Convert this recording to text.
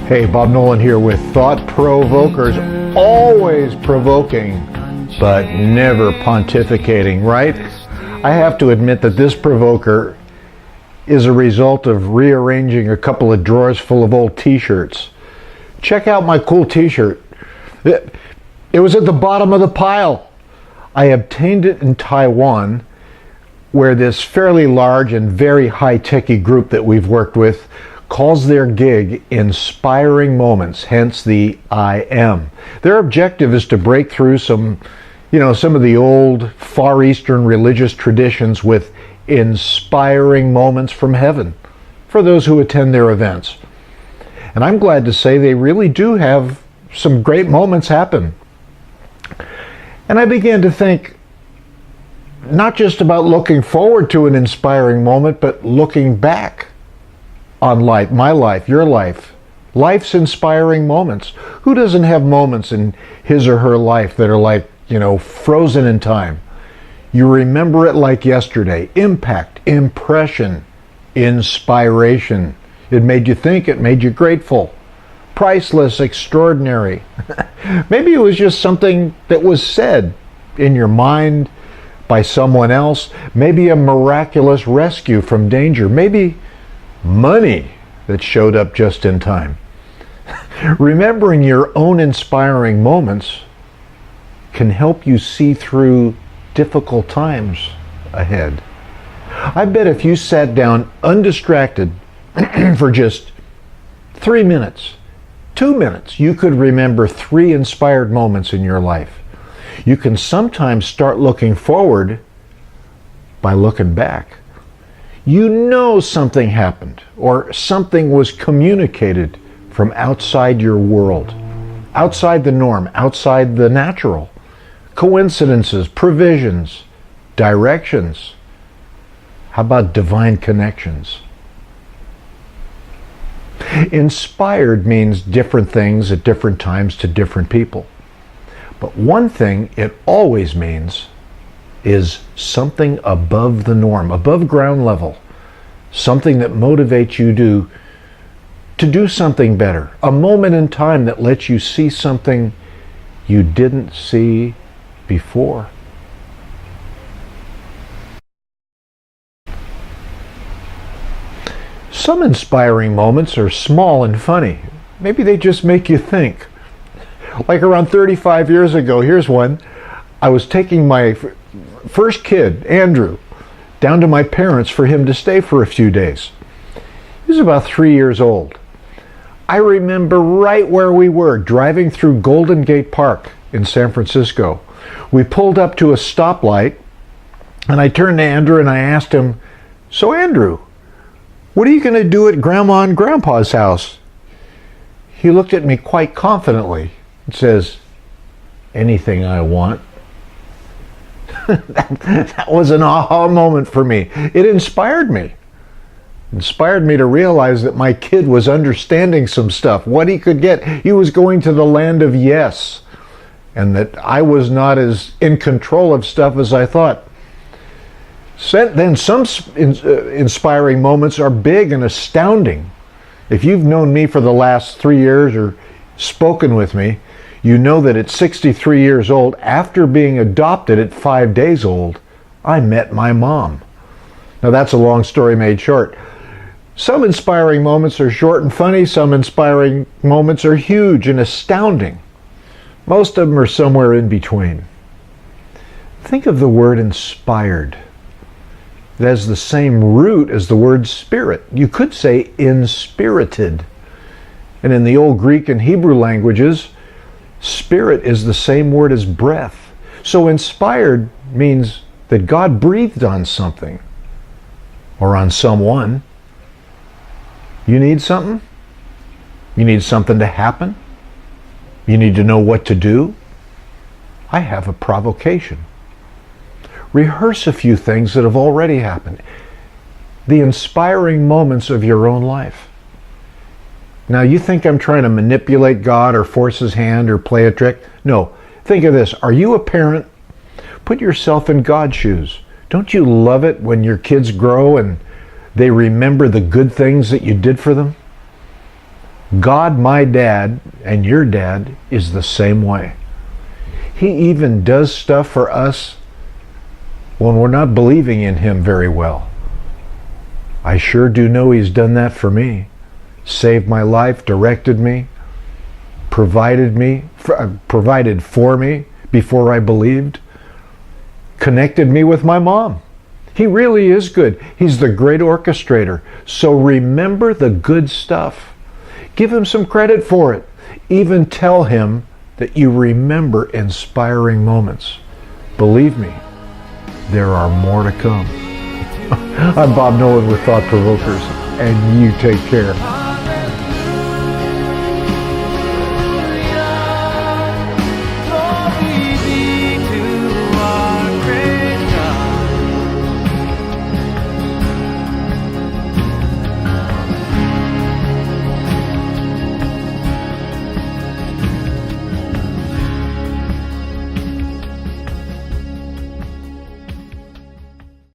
Hey, Bob Nolan here with Thought Provokers, always provoking, but never pontificating, right? I have to admit that this provoker is a result of rearranging a couple of drawers full of old t-shirts. Check out my cool t-shirt. It was at the bottom of the pile. I obtained it in Taiwan, where this fairly large and very high-techy group that we've worked with calls their gig Inspiring Moments, hence the IM. Their objective is to break through some of the old Far Eastern religious traditions with inspiring moments from heaven for those who attend their events. And I'm glad to say they really do have some great moments happen. And I began to think not just about looking forward to an inspiring moment, but looking back on life, my life, your life, life's inspiring moments. Who doesn't have moments in his or her life that are like, frozen in time? You remember it like yesterday. Impact, impression, inspiration. It made you think, it made you grateful. Priceless, extraordinary. Maybe it was just something that was said in your mind by someone else. Maybe a miraculous rescue from danger. Maybe money that showed up just in time. Remembering your own inspiring moments can help you see through difficult times ahead. I bet if you sat down undistracted for just 3 minutes, 2 minutes, you could remember 3 inspired moments in your life. You can sometimes start looking forward by looking back. You know something happened or something was communicated from outside your world, outside the norm, outside the natural. Coincidences, provisions, directions. How about divine connections? Inspired means different things at different times to different people. But one thing it always means is something above the norm, above ground level, something that motivates you to do something better, a moment in time that lets you see something you didn't see before. Some inspiring moments are small and funny. Maybe they just make you think. Like around 35 years ago, here's one. I was taking my first kid, Andrew, down to my parents for him to stay for a few days. He was about 3 years old. I remember right where we were, driving through Golden Gate Park in San Francisco. We pulled up to a stoplight, and I turned to Andrew and I asked him, "So Andrew, what are you going to do at Grandma and Grandpa's house?" He looked at me quite confidently and says, "Anything I want." That was an aha moment for me. It inspired me. Inspired me to realize that my kid was understanding some stuff, what he could get. He was going to the land of yes, and that I was not as in control of stuff as I thought. Then some inspiring moments are big and astounding. If you've known me for the last 3 years or spoken with me, you know that at 63 years old, after being adopted at 5 days old, I met my mom. Now that's a long story made short. Some inspiring moments are short and funny. Some inspiring moments are huge and astounding. Most of them are somewhere in between. Think of the word inspired. It has the same root as the word spirit. You could say inspirited. And in the old Greek and Hebrew languages, spirit is the same word as breath. So inspired means that God breathed on something or on someone. You need something? You need something to happen? You need to know what to do? I have a provocation. Rehearse a few things that have already happened. The inspiring moments of your own life. Now, you think I'm trying to manipulate God or force his hand or play a trick? No. Think of this. Are you a parent? Put yourself in God's shoes. Don't you love it when your kids grow and they remember the good things that you did for them? God, my dad, and your dad is the same way. He even does stuff for us when we're not believing in Him very well. I sure do know He's done that for me. Saved my life, directed me, provided for me before I believed, connected me with my mom. He really is good. He's the great orchestrator. So remember the good stuff. Give Him some credit for it. Even tell Him that you remember inspiring moments. Believe me, there are more to come. I'm Bob Nolan with Thought Provokers, and you take care.